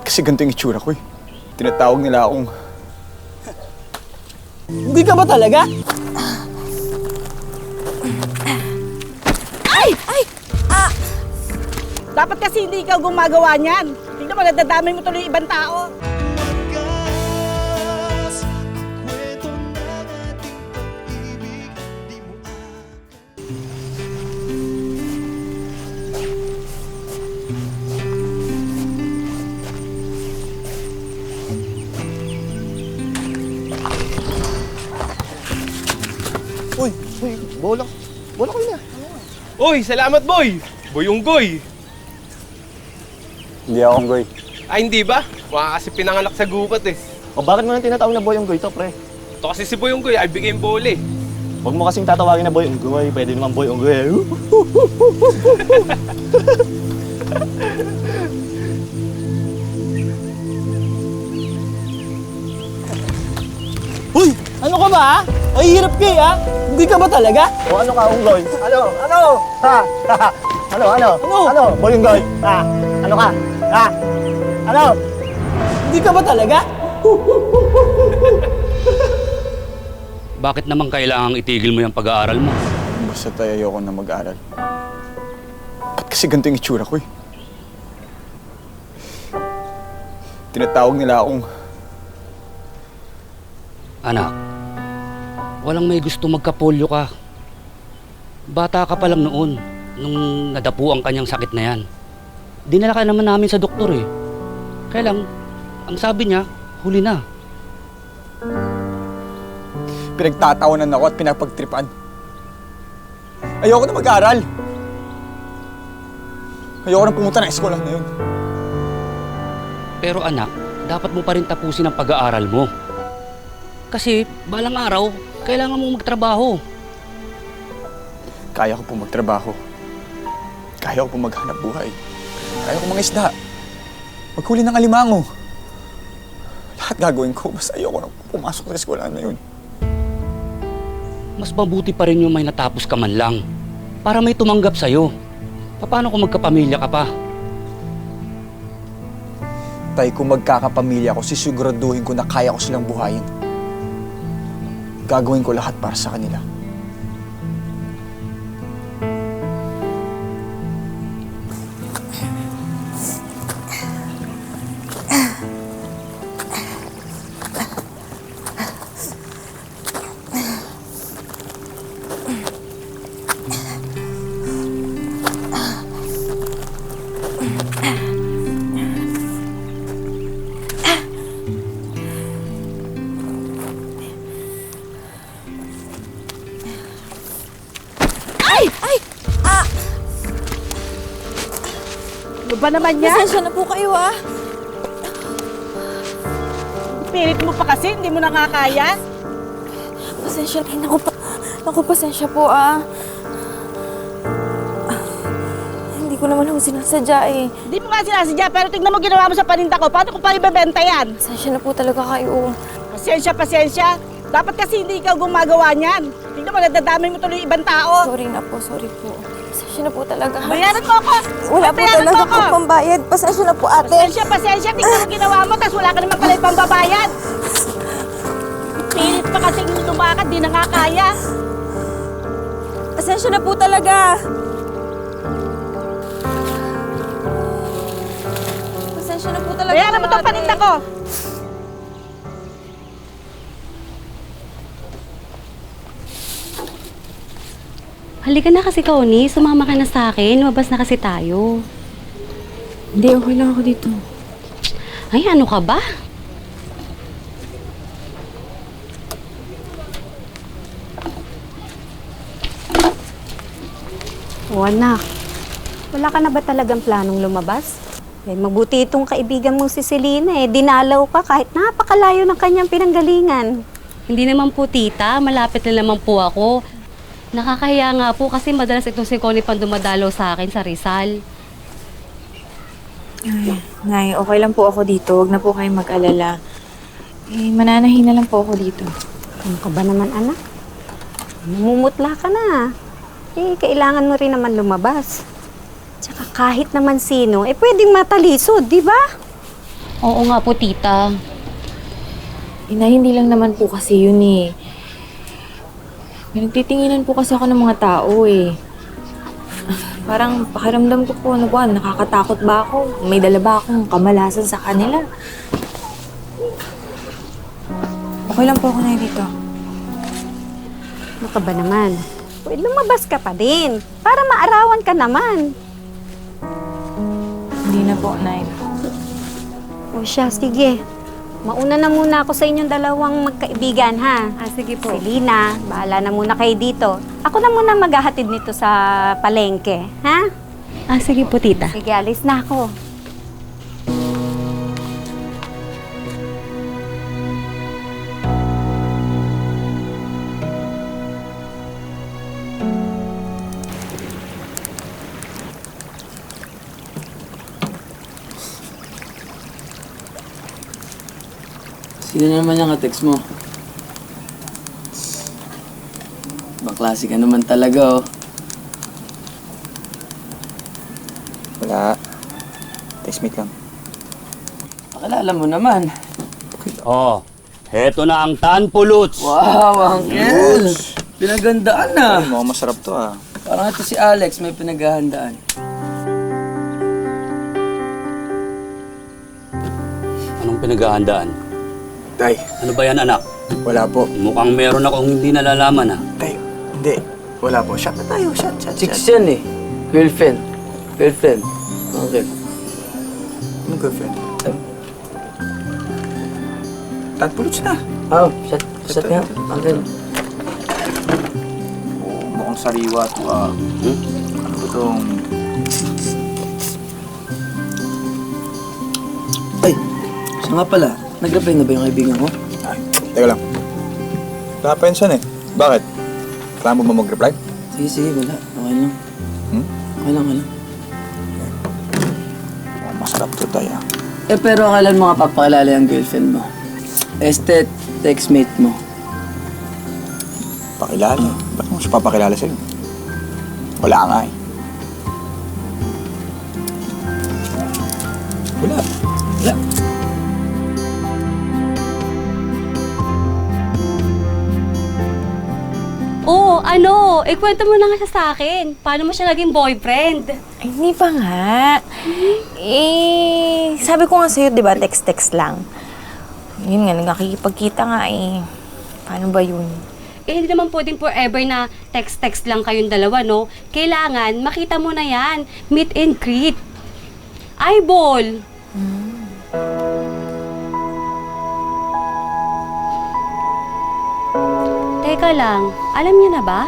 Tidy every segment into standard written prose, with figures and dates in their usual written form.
Kasi ganito yung itsura ko eh. Tinatawag nila akong... Hindi ka ba talaga? Ay! Ay! Ah! Dapat kasi hindi ikaw gumagawa niyan. Tingnan mo, nadadamay mo tuloy yung ibang tao. Uy, bola ko na. Uy, salamat boy! Boy Unggoy! Hindi ako unggoy. Ay, hindi ba? Mukha kasi pinanganak sa gubat eh. O bakit mo nang tinatawag na Boy Unggoy to, pre? Ito kasi si Boy Unggoy, ay bigay bola eh. Huwag mo kasing tatawagin na Boy Unggoy. Pwede naman Boy Unggoy. Uy! Ano ka ba ha? Ay, hirap ka eh ha? Hindi ka ba talaga? O ano ka, Unggoy? Ano? Ha? Ano? Boy Unggoy? Ha? Ano ka? Ha? Ano? Hindi ka ba talaga? Bakit naman kailangang itigil mo yung pag-aaral mo? Basta tayo ayoko na mag-aral. Ba't kasi ganito yung itsura ko eh. Tinatawag nila akong... Anak, walang may gusto magkapolyo ka. Bata ka pa lang noon, nung nadapu ang kanyang sakit na yan. Dinala ka naman namin sa doktor eh. Kaya lang, ang sabi niya, huli na. Pinagtatawanan ako at pinapagtripan. Ayoko na mag-aral. Ayoko na pumunta ng eskwelahan na yun. Pero anak, dapat mo pa rin tapusin ang pag-aaral mo. Kasi balang araw, kailangan mo magtrabaho. Kaya ko po magtrabaho. Kaya ko po maghanap buhay. Kaya ko mangisda. Maghuli ng alimango. Lahat gagawin ko, basta ayoko na pumasok sa eskwelahan na yun. Mas mabuti pa rin yung may natapos ka man lang. Para may tumanggap sa'yo. Paano kung magkapamilya ka pa? Tay, kung magkakapamilya ko, sisiguraduhin ko na kaya ko silang buhayin. Gagawin ko lahat para sa kanila. Ay! Ay! Ah! Ano ba naman yan? Pasensya na po kayo ah. Pilit mo pa kasi, hindi mo nakakaya. Pasensya. Ay, naku, pasensya po ah. Hindi ko naman ako sinasadya eh. Hindi mo nga sinasadya, pero tignan mo ginawa mo sa paninda ko. Paano ko pa ibebenta yan? Pasensya na po talaga kayo. Pasensya. Dapat kasi hindi ikaw gumagawa niyan. Tingnan mo, nadadamay mo tuloy yung ibang tao. Sorry na po, sorry po. Pasensya na po talaga. Bayaran mo ako! Wala po Bayaran talaga mo po ako! pambayad. Pasensya na po ate. Pasensya. Tingnan mo ginawa mo, tapos wala ka naman pala ibang babayad. Pilit pa kasi lumakad, di na nga kaya. Pasensya na po talaga. Pasensya na po talaga. Bayaran mo itong ate. paninda ko. Halika na kasi, Kauni. Sumama ka na sa akin. Lumabas na kasi tayo. Hindi, okay lang ako dito. Ay, ano ka ba? O anak, wala ka na ba talagang planong lumabas? Mabuti itong kaibigan mong si Selena dinalaw ka kahit napakalayo ng kanyang pinanggalingan. Hindi naman po, tita. Malapit na naman po ako. Nakakahiya nga po kasi madalas itong si Connie pang dumadalaw sa akin sa Rizal. Ay, Nay, okay lang po ako dito. Huwag na po kayong mag-alala. Mananahin na lang po ako dito. Ano ka ba naman, anak? Namumutla ka na. Kailangan mo rin naman lumabas. Tsaka kahit naman sino, pwedeng matalisod, di ba? Oo nga po, tita. Ina, hindi lang naman po kasi yun eh. Pinagtitinginan po kasi ako ng mga tao eh. Parang pakiramdam ko po, ano ba, nakakatakot ba ako? May dala ba akong kamalasan sa kanila? Okay lang po ako na dito. Ano ka ba naman? Pwede lumabas ka pa din. Para maarawan ka naman. Hindi na po, Nay. O siya, sige. Mauna na muna ako sa inyong dalawang magkaibigan, ha? Sige po. Si Lina, bahala na muna kayo dito. Ako na muna maghahatid nito sa palengke, ha? Sige po, tita. Sige, alis na ako. Sino naman yung text mo? Baklase ka naman talaga, oh. Wala. Textmate lang. Pakilala mo naman. Oh, heto na ang tanpuluts. Wow, Uncle! Pinagandaan na. Ay, mukhang masarap to ah. Parang ito si Alex, may pinaghahandaan. Anong pinaghahandaan? Tay, Ano ba yan, anak? wala po. Mukhang meron akong hindi nalalaman, ha? Tay, hindi. Wala po. Shot na tayo. Shot. Chicks yan eh. Girlfriend. Uncle. Anong girlfriend? Tagpuluts na. Oh, shot nga, Uncle. Oh, mukhang sariwa to ah. Ano ba itong... Ay, siya nga pala. Nag-reply na ba yung kaibigan ko? Ay, teka lang. Nakapensan eh. Bakit? Kailangan mo ba mag-reply? Sige, wala. Okay lang. Okay lang. Oh, masarap to tayo ah. Pero kailan mo nga papakilala yung girlfriend mo? Textmate mo. Pakilala. Ba't mo siya papakilala sa'yo? Wala nga eh. Wala. Oo, ano? Kwento mo na nga siya sa akin. Paano mo siya naging boyfriend? Ay, hindi pa nga. Sabi ko nga sa'yo, di ba, text-text lang. Yun nga, nagkakikipagkita nga eh. Paano ba yun? Hindi naman pwedeng forever na text-text lang kayong dalawa, no? Kailangan, makita mo na yan. Meet and greet. Eyeball. Teka lang, alam niya na ba?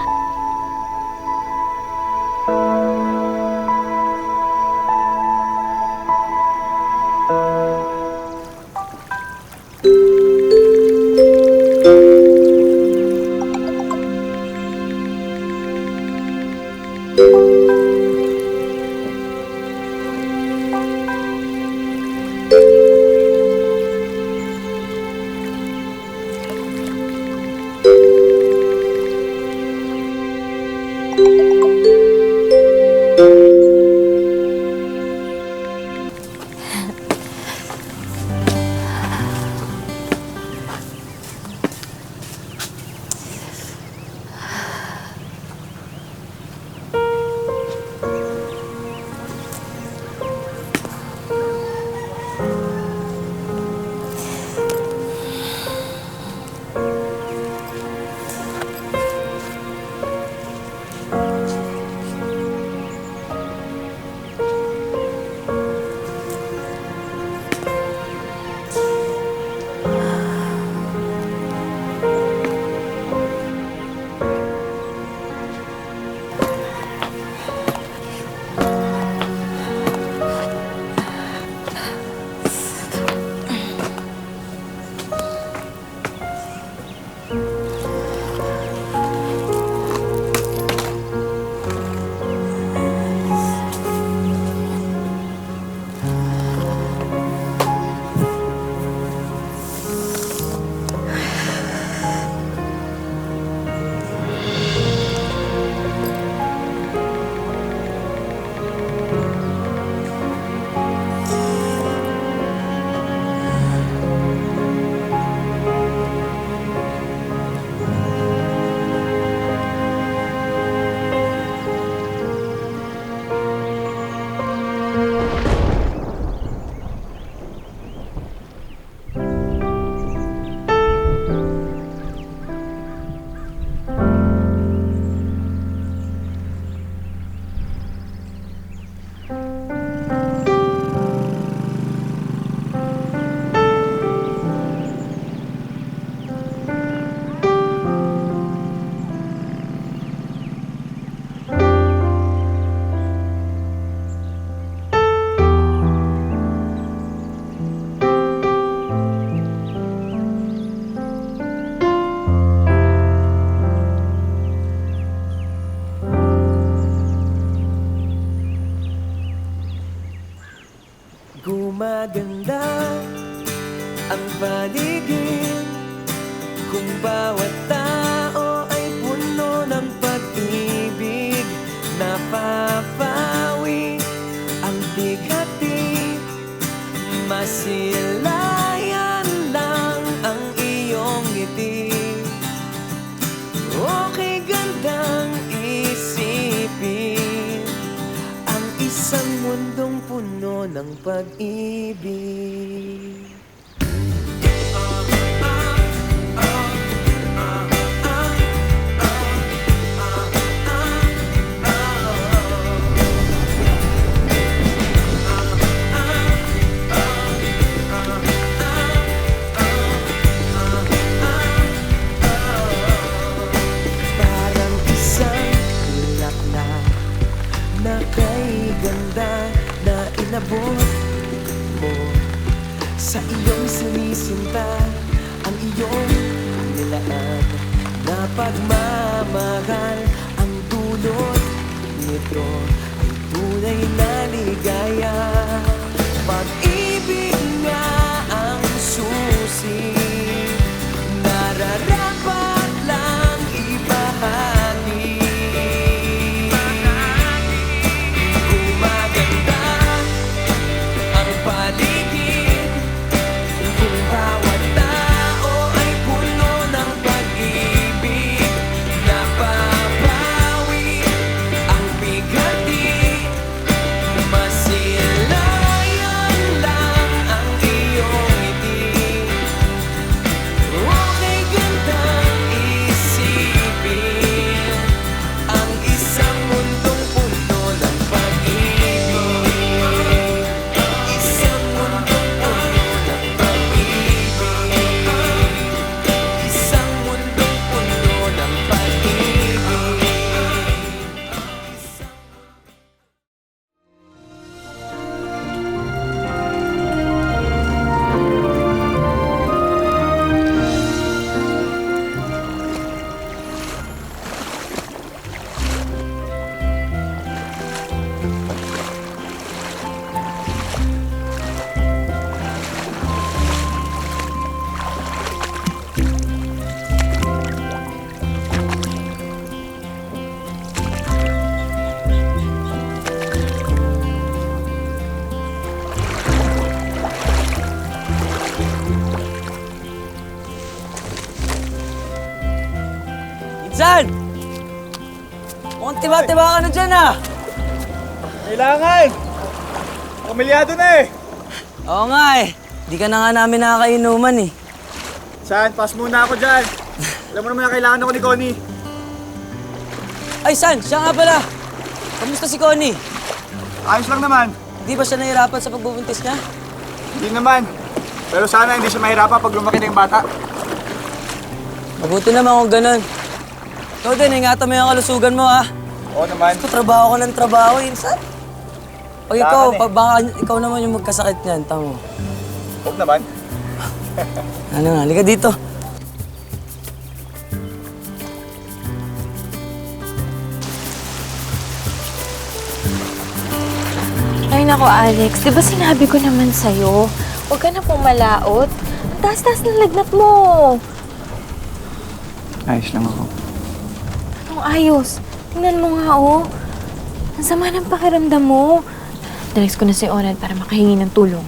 ang paligid. Kung bawat tao ay puno ng pag-ibig, napapawi ang bighati. Masilayan lang ang iyong ngiti. Okay gandang isipin ang isang mundong puno ng pag-ibig. Parang isang bulaklak na kay ganda na inabot mo sa iyong sinisinta, ang iyong nilaan na pagmamahal. Ang dulot nito ay tunay na ligaya. Pag-ibig nga ang susi, nararapat lang ibahagi. Gumaganda ang paligid kung bawat tao ay puno ng pag-ibig. Napapawi ang bighati. Masilayan lang ang iyong ngiti. Okay gandang isipin ang isang mundong puno ng pag-ibig. Isang mundong puno ng pag-ibig. Isang mundong puno ng pag-ibig. Insan! Mukhang tiba-tiba ka na dyan ah! Kailangan! Pamilyado na eh! Oo nga eh. Di ka na nga namin nakakainuman eh. San, pass muna ako dyan. Alam mo naman na kailangan ako ni Connie. Ay San, siya nga pala. Kamusta si Connie? Ayos lang naman. Di ba siya nahirapan sa pagbubuntis niya? Hindi naman. Pero sana hindi siya mahirapan pag lumaki na yung bata. Mabuti naman kung ganun. Ikaw din, ingatan mo yung kalusugan mo ha. Oo naman. Trabaho ka ng trabaho, Insan. Pag ikaw, Kailangan eh. baka ikaw naman yung magkasakit niyan, tamo. Huwag naman. Ano nga, halika dito. Ay nako Alex, di ba sinabi ko naman sa'yo? Huwag ka na pumalaot. Ang taas-taas ng lagnat mo. Ayos lang ako. Anong ayos? Tingnan mo nga oh. Ang sama ng pakiramdam mo. Text ko na si Onad para makahingi ng tulong.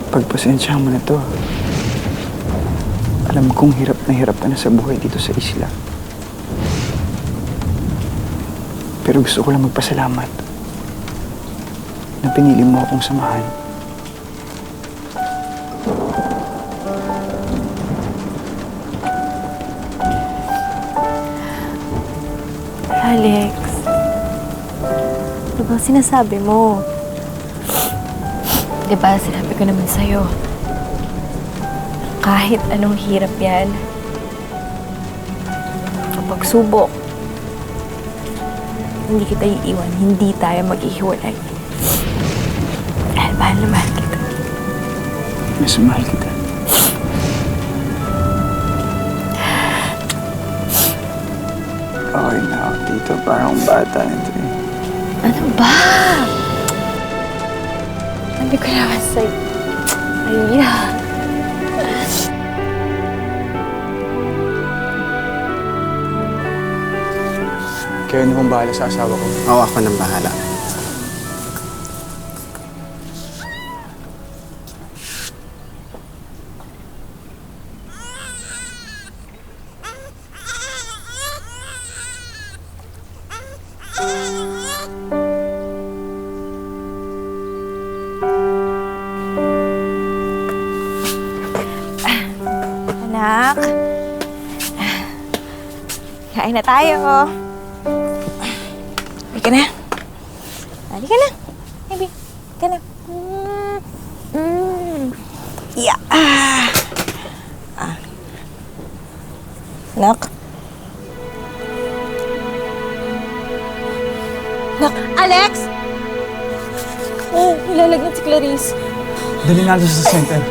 Pagpasensyahan mo na to. Alam kong hirap ka na sa buhay dito sa isla. Pero gusto ko lang magpasalamat na pinili mo akong samahan. Alex, ano bang sinasabi mo? Diba, sinabi ko naman sa'yo, kahit anong hirap yan, kapag subok, hindi kita iiwan, hindi tayo maghihiwalay. Dahil mahal na mahal kita. Mas mahal kita. Okay na ako dito, parang bata nito eh. Ano ba? Sabi ko naman sa'yo. Ayun. Kayo na kong bahala sa asawa ko. Oo, ako nang bahala. Anak. Kain na tayo. Halika na. Halika na. Baby, halika na. Yeah. Nak. Nak. Alex! Oh, nilalagnat si Clarice. Dali natin sa center.